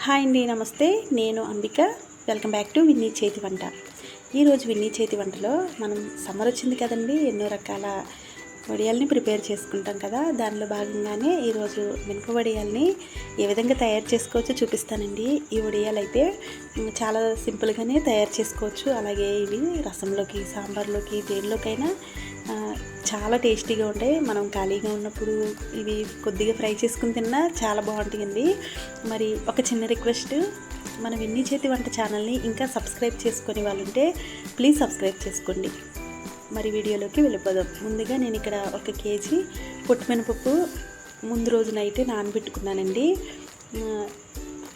Hi అండి, నమస్తే. నేను Ambika. Welcome back to Vinni చేతి వంట. ఈరోజు విన్నీ చేతి వంటలో మనం సమ్మర్ వచ్చింది కదండి, ఎన్నో రకాల వడియాల్ని ప్రిపేర్ చేసుకుంటాం కదా. దానిలో భాగంగానే ఈరోజు మినప వడియాల్ని ఏ విధంగా తయారు చేసుకోవచ్చో చూపిస్తానండి. ఈ వడియాలు అయితే చాలా సింపుల్గానే తయారు చేసుకోవచ్చు. అలాగే ఇవి రసంలోకి, సాంబార్లోకి, దేనిలోకైనా చాలా టేస్టీగా ఉంటాయి. మనం ఖాళీగా ఉన్నప్పుడు ఇవి కొద్దిగా ఫ్రై చేసుకుని తిన్నా చాలా బాగుంటాయండి. మరి ఒక చిన్న రిక్వెస్ట్, మన విన్నీ చేతి వంట ఛానల్ని ఇంకా సబ్స్క్రైబ్ చేసుకునే వాళ్ళు ఉంటే ప్లీజ్ సబ్స్క్రైబ్ చేసుకోండి. మరి వీడియోలోకి వెళ్ళిపోదాం. ముందుగా నేను ఇక్కడ 1 కేజీ పొట్టు మినపప్పు ముందు రోజు నైటే నానబెట్టుకున్నానండి.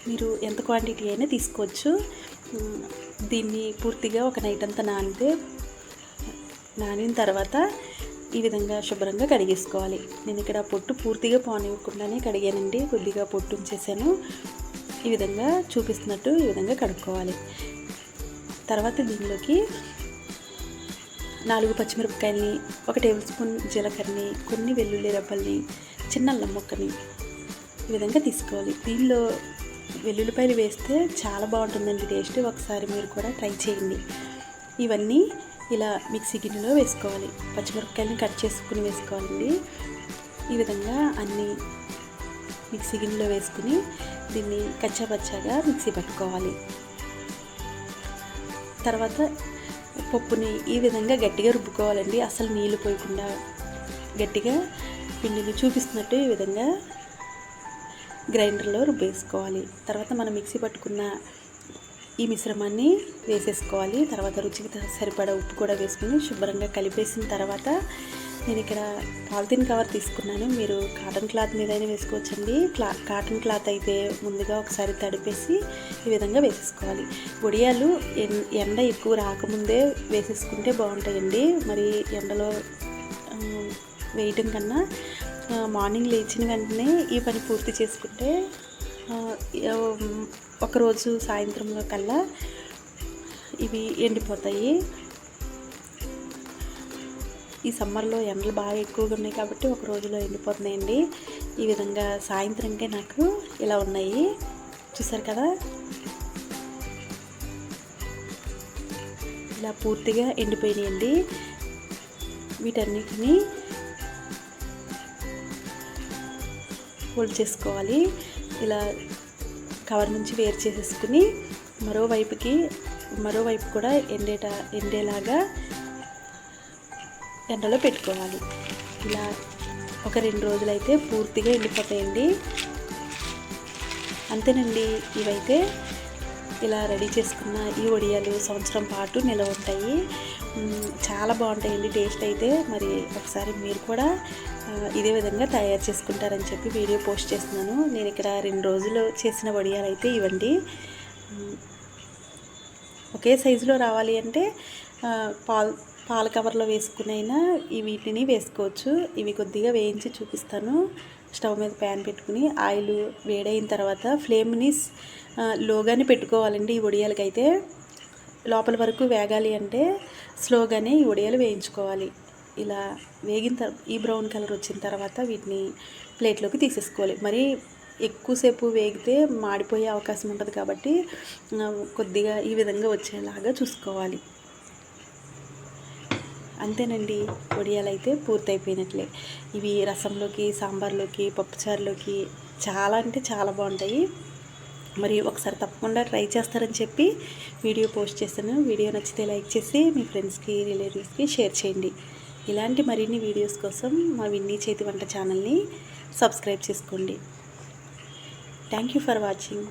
మీరు ఎంత క్వాంటిటీ అయినా తీసుకోవచ్చు. దీన్ని పూర్తిగా ఒక నైట్ అంతా నానిన తర్వాత ఈ విధంగా శుభ్రంగా కడిగేసుకోవాలి. నేను ఇక్కడ పొట్టు పూర్తిగా పోనివ్వకుండానే కడిగానండి. కొద్దిగా పొట్టు ఉంచేసాను. ఈ విధంగా చూపిస్తున్నట్టు ఈ విధంగా కడుక్కోవాలి. తర్వాత దీనిలోకి 4 పచ్చిమిరపకాయలని, 1 టేబుల్ స్పూన్ జీలకర్రని, కొన్ని వెల్లుల్లి రెబ్బల్ని, చిన్న అల్లం ముక్కని ఈ విధంగా తీసుకోవాలి. దీనిలో వెల్లుల్లిపాయలు వేస్తే చాలా బాగుంటుందండి టేస్ట్. ఒకసారి మీరు కూడా ట్రై చేయండి. ఇవన్నీ ఇలా మిక్సీ గిన్నెలో వేసుకోవాలి. పచ్చిమిరపకాయలని కట్ చేసుకుని వేసుకోవాలండి. ఈ విధంగా అన్నీ మిక్సీ గిన్నెలో వేసుకుని దీన్ని కచ్చాపచ్చాగా మిక్సీ పట్టుకోవాలి. తర్వాత పప్పుని ఈ విధంగా గట్టిగా రుబ్బుకోవాలండి. అసలు నీళ్ళు పోయకుండా గట్టిగా పిండిని చూపిస్తున్నట్టు ఈ విధంగా గ్రైండర్లో రుబ్బేసుకోవాలి. తర్వాత మనం మిక్సీ పట్టుకున్న ఈ మిశ్రమాన్ని వేసేసుకోవాలి. తర్వాత రుచికి సరిపడా ఉప్పు కూడా వేసుకుని శుభ్రంగా కలిపేసిన తర్వాత నేను ఇక్కడ పాలిథిన్ కవర్ తీసుకున్నాను. మీరు కాటన్ క్లాత్ మీదైనా వేసుకోవచ్చండి. కాటన్ క్లాత్ అయితే ముందుగా ఒకసారి తడిపేసి ఈ విధంగా వేసేసుకోవాలి. వడియాలు ఎండ ఎక్కువ రాకముందే వేసేసుకుంటే బాగుంటాయండి. మరి ఎండలో వేయటం కన్నా మార్నింగ్ లేచిన వెంటనే ఈ పని పూర్తి చేసుకుంటే ఒకరోజు సాయంత్రంలో కల్లా ఇవి ఎండిపోతాయి. ఈ సమ్మర్లో ఎండలు బాగా ఎక్కువగా ఉన్నాయి కాబట్టి ఒక రోజులో ఎండిపోతున్నాయండి. ఈ విధంగా సాయంత్రంకే నాకు ఇలా ఉన్నాయి. చూసారు కదా, ఇలా పూర్తిగా ఎండిపోయినాయండి. వీటన్నిటిని ఫోల్డ్ చేసుకోవాలి. ఇలా కవర్ నుంచి వేరు చేసేసుకుని మరోవైపు కూడా ఎండేలాగా ఎండలో పెట్టుకోవాలి. ఇలా ఒక 2 రోజులైతే పూర్తిగా ఎండిపోతాయండి. అంతేనండి. ఇవైతే ఇలా రెడీ చేసుకున్న ఈ వడియాలు సంవత్సరం పాటు నిల్వ ఉంటాయి. చాలా బాగుంటాయండి టేస్ట్ అయితే. మరి ఒకసారి మీరు కూడా ఇదే విధంగా తయారు చేసుకుంటారని చెప్పి వీడియో పోస్ట్ చేస్తున్నాను. నేను ఇక్కడ 2 రోజులు చేసిన వడియాలు అయితే ఇవ్వండి. ఒకే సైజులో రావాలి అంటే పాల కవర్లో వేసుకునైనా వీటిని వేసుకోవచ్చు. ఇవి కొద్దిగా వేయించి చూపిస్తాను. స్టవ్ మీద ప్యాన్ పెట్టుకుని ఆయిల్ వేడైన తర్వాత ఫ్లేమ్ని లోగానే పెట్టుకోవాలండి. ఈ వడియాలకైతే లోపల వరకు వేగాలి అంటే స్లోగానే ఈ వడియాలు వేయించుకోవాలి. ఇలా వేగిన ఈ బ్రౌన్ కలర్ వచ్చిన తర్వాత వీటిని ప్లేట్లోకి తీసేసుకోవాలి. మరి ఎక్కువసేపు వేగితే మాడిపోయే అవకాశం ఉంటుంది కాబట్టి కొద్దిగా ఈ విధంగా వచ్చేలాగా చూసుకోవాలి. అంతేనండి, వడియాలు అయితే పూర్తయిపోయినట్లే. ఇవి రసంలోకి, సాంబార్లోకి, పప్పుచారులోకి చాలా అంటే చాలా బాగుంటాయి. మరి ఒకసారి తప్పకుండా ట్రై చేస్తారని చెప్పి వీడియో పోస్ట్ చేస్తాను. వీడియో నచ్చితే లైక్ చేసి మీ ఫ్రెండ్స్కి, రిలేటివ్స్కి షేర్ చేయండి. ఇలాంటి మరిన్ని వీడియోస్ కోసం మా విన్నీ చేతి వంట ఛానల్ని సబ్స్క్రైబ్ చేసుకోండి. Thank you for watching.